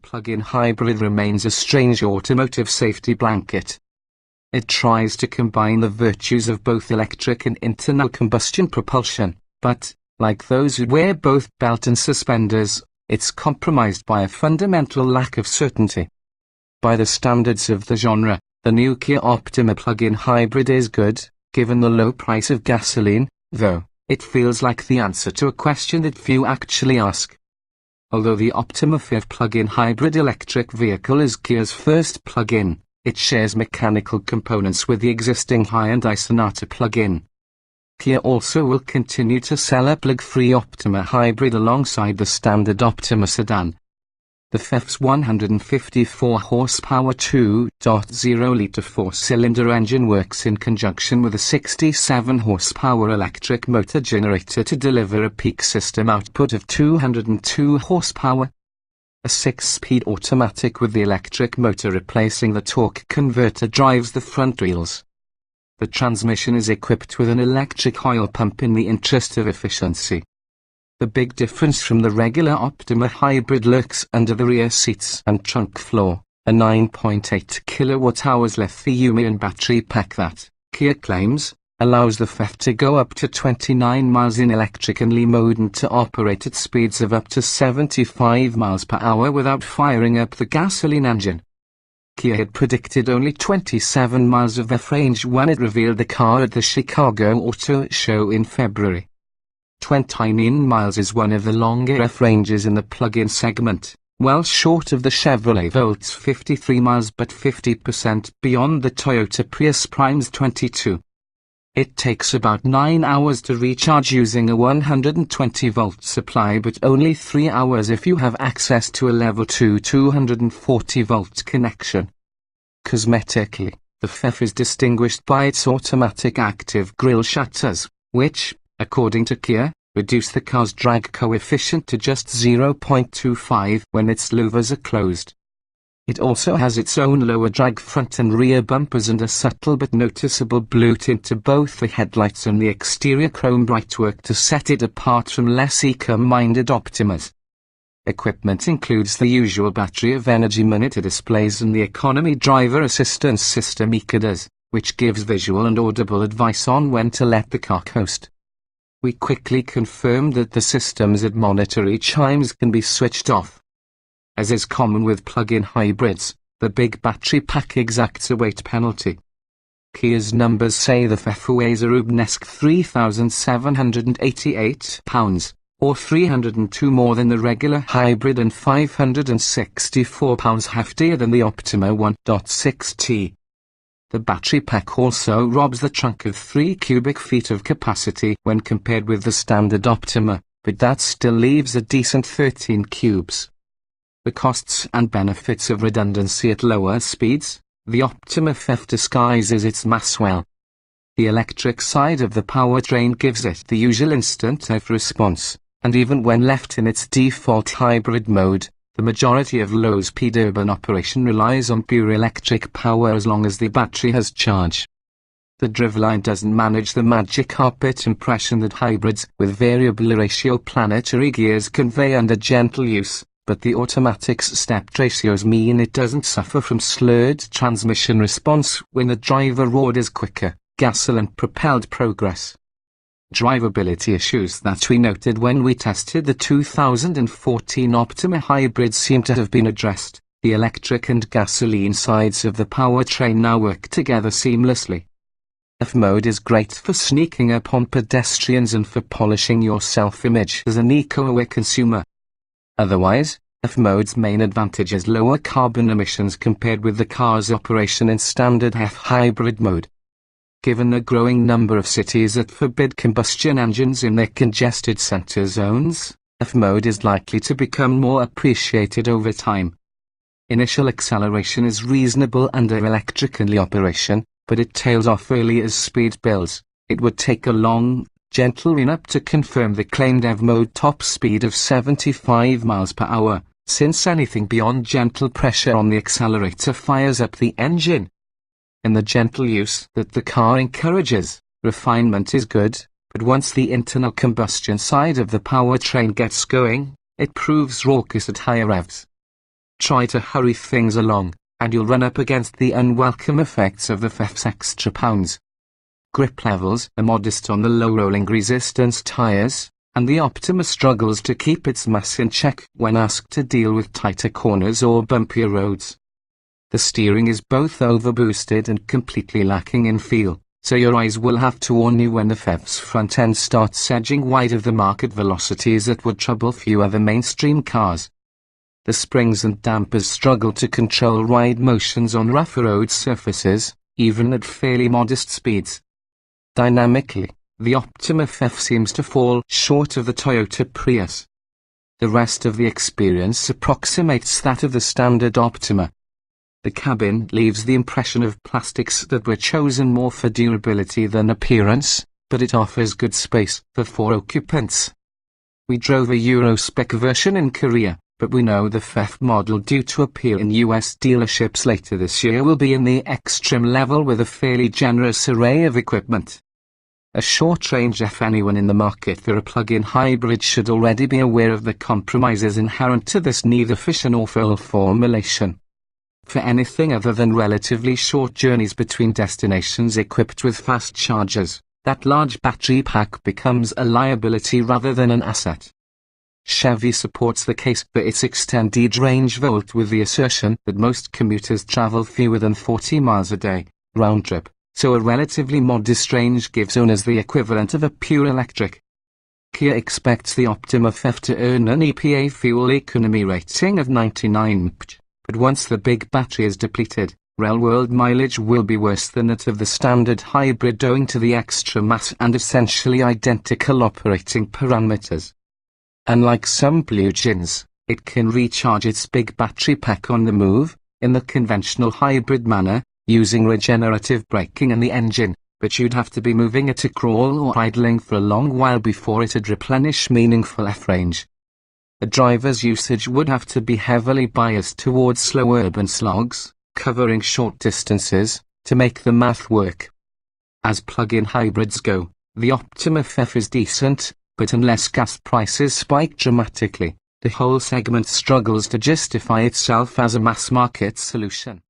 plug-in hybrid remains a strange automotive safety blanket. It tries to combine the virtues of both electric and internal combustion propulsion, but, like those who wear both belt and suspenders, it's compromised by a fundamental lack of certainty. By the standards of the genre, the new Kia Optima plug-in hybrid is good, given the low price of gasoline, though it feels like the answer to a question that few actually ask. Although the Optima 5 plug-in hybrid electric vehicle is Kia's first plug-in, it shares mechanical components with the existing Hyundai Sonata plug-in. Kia also will continue to sell a plug-free Optima hybrid alongside the standard Optima sedan. The FEF's 154 horsepower 2.0-litre four-cylinder engine works in conjunction with a 67 horsepower electric motor generator to deliver a peak system output of 202 horsepower. A 6-speed automatic with the electric motor replacing the torque converter drives the front wheels. The transmission is equipped with an electric oil pump in the interest of efficiency. The big difference from the regular Optima hybrid lurks under the rear seats and trunk floor, a 9.8 kWh lithium-ion battery pack that, Kia claims, allows the FEF to go up to 29 miles in electric-only mode and to operate at speeds of up to 75 miles per hour without firing up the gasoline engine. Kia had predicted only 27 miles of FEF range when it revealed the car at the Chicago Auto Show in February. 29 miles is one of the longer FEF ranges in the plug-in segment, well short of the Chevrolet Volt's 53 miles but 50% beyond the Toyota Prius Prime's 22. It takes about 9 hours to recharge using a 120-volt supply but only 3 hours if you have access to a level 2 240-volt connection. Cosmetically, the FEF is distinguished by its automatic active grille shutters, which, according to Kia, reduce the car's drag coefficient to just 0.25 when its louvers are closed. It also has its own lower drag front and rear bumpers and a subtle but noticeable blue tint to both the headlights and the exterior chrome brightwork to set it apart from less eco-minded Optimas. Equipment includes the usual battery of energy monitor displays and the economy driver assistance system ECADAS, which gives visual and audible advice on when to let the car coast. We quickly confirmed that the system's admonitory chimes can be switched off. As is common with plug-in hybrids, the big battery pack exacts a weight penalty. Kia's numbers say the FEF weighs a Rubenesque 3,788 pounds, or 302 more than the regular hybrid and 564 pounds heftier than the Optima 1.6T. The battery pack also robs the trunk of 3 cubic feet of capacity when compared with the standard Optima, but that still leaves a decent 13 cubes. The costs and benefits of redundancy at lower speeds, the Optima FEF disguises its mass well. The electric side of the powertrain gives it the usual instant FEF response, and even when left in its default hybrid mode, the majority of low-speed urban operation relies on pure electric power as long as the battery has charge. The driveline doesn't manage the magic carpet impression that hybrids with variable ratio planetary gears convey under gentle use, but the automatic's step ratios mean it doesn't suffer from slurred transmission response when the driver orders quicker, gasoline-propelled progress. Drivability issues that we noted when we tested the 2014 Optima hybrid seem to have been addressed. The electric and gasoline sides of the powertrain now work together seamlessly. FEF mode is great for sneaking up on pedestrians and for polishing your self-image as an eco-aware consumer. Otherwise, FEF mode's main advantage is lower carbon emissions compared with the car's operation in standard FEF hybrid mode. Given the growing number of cities that forbid combustion engines in their congested center zones, FEF mode is likely to become more appreciated over time. Initial acceleration is reasonable under electric-only operation, but it tails off early as speed builds. It would take a long, gentle run-up to confirm the claimed EV mode top speed of 75 miles per hour, since anything beyond gentle pressure on the accelerator fires up the engine. In the gentle use that the car encourages, refinement is good, but once the internal combustion side of the powertrain gets going, it proves raucous at higher revs. Try to hurry things along, and you'll run up against the unwelcome effects of the FF's extra pounds. Grip levels are modest on the low rolling resistance tyres, and the Optima struggles to keep its mass in check when asked to deal with tighter corners or bumpier roads. The steering is both overboosted and completely lacking in feel, so your eyes will have to warn you when the FF's front end starts edging wide of the mark at velocities that would trouble few other mainstream cars. The springs and dampers struggle to control ride motions on rougher road surfaces, even at fairly modest speeds. Dynamically, the Optima FF seems to fall short of the Toyota Prius. The rest of the experience approximates that of the standard Optima. The cabin leaves the impression of plastics that were chosen more for durability than appearance, but it offers good space for 4 occupants. We drove a Euro-spec version in Korea, but we know the FF model due to appear in US dealerships later this year will be in the X-Trim level with a fairly generous array of equipment. A short-range F. Anyone in the market for a plug-in hybrid should already be aware of the compromises inherent to this neither fission nor foil formulation. For anything other than relatively short journeys between destinations equipped with fast chargers, that large battery pack becomes a liability rather than an asset. Chevy supports the case for its extended range volt with the assertion that most commuters travel fewer than 40 miles a day, round trip, so a relatively modest range gives owners the equivalent of a pure electric. Kia expects the Optima FF to earn an EPA fuel economy rating of 99 mph. But once the big battery is depleted, real-world mileage will be worse than that of the standard hybrid owing to the extra mass and essentially identical operating parameters. Unlike some plug-ins, it can recharge its big battery pack on the move, in the conventional hybrid manner, using regenerative braking in the engine, but you'd have to be moving at a crawl or idling for a long while before it'd replenish meaningful F-range. A driver's usage would have to be heavily biased towards slow urban slogs, covering short distances, to make the math work. As plug-in hybrids go, the Optima FF is decent, but unless gas prices spike dramatically, the whole segment struggles to justify itself as a mass-market solution.